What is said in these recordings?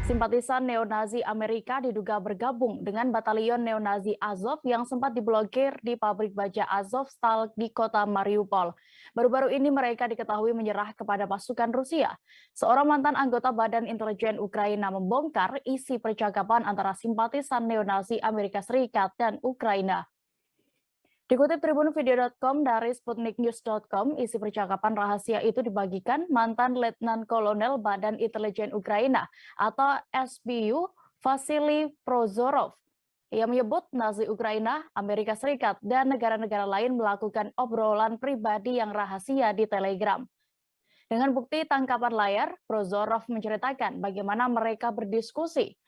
Simpatisan neo-Nazi Amerika diduga bergabung dengan batalion neo-Nazi Azov yang sempat diblokir di pabrik baja Azovstal di kota Mariupol. Baru-baru ini mereka diketahui menyerah kepada pasukan Rusia. Seorang mantan anggota Badan Intelijen Ukraina membongkar isi percakapan antara simpatisan neo-Nazi Amerika Serikat dan Ukraina. Dikutip tribunvideo.com dari sputniknews.com, isi percakapan rahasia itu dibagikan mantan Letnan Kolonel Badan Intelijen Ukraina atau SBU Vasily Prozorov. Ia menyebut Nazi Ukraina, Amerika Serikat, dan negara-negara lain melakukan obrolan pribadi yang rahasia di Telegram. Dengan bukti tangkapan layar, Prozorov menceritakan bagaimana mereka berdiskusi.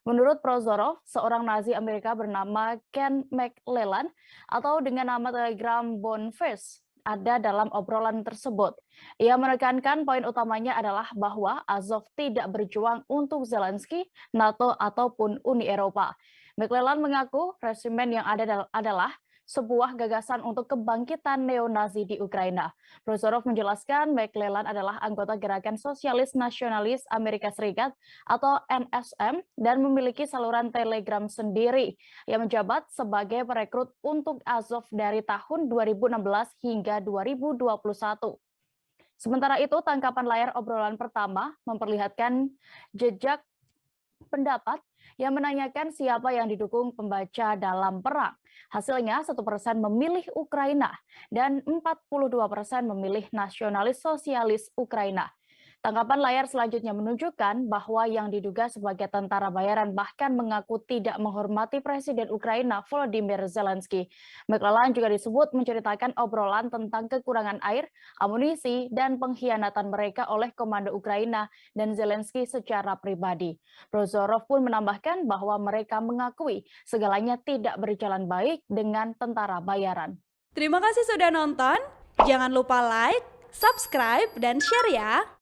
Menurut Prozorov, seorang Nazi Amerika bernama Ken McClellan atau dengan nama Telegram Boneface ada dalam obrolan tersebut. Ia menekankan poin utamanya adalah bahwa Azov tidak berjuang untuk Zelensky, NATO, ataupun Uni Eropa. McClellan mengaku resimen yang ada adalah sebuah gagasan untuk kebangkitan neo-Nazi di Ukraina. Prozorov menjelaskan McClellan adalah anggota Gerakan Sosialis Nasionalis Amerika Serikat atau NSM dan memiliki saluran Telegram sendiri. Ia menjabat sebagai perekrut untuk Azov dari tahun 2016 hingga 2021. Sementara itu, tangkapan layar obrolan pertama memperlihatkan jejak pendapat yang menanyakan siapa yang didukung pembaca dalam perang. Hasilnya 1% memilih Ukraina dan 42% memilih nasionalis sosialis Ukraina. Tangkapan layar selanjutnya menunjukkan bahwa yang diduga sebagai tentara bayaran bahkan mengaku tidak menghormati Presiden Ukraina Volodymyr Zelensky. McClellan juga disebut menceritakan obrolan tentang kekurangan air, amunisi, dan pengkhianatan mereka oleh komando Ukraina dan Zelensky secara pribadi. Prozorov pun menambahkan bahwa mereka mengakui segalanya tidak berjalan baik dengan tentara bayaran. Terima kasih sudah nonton. Jangan lupa like, subscribe, dan share ya.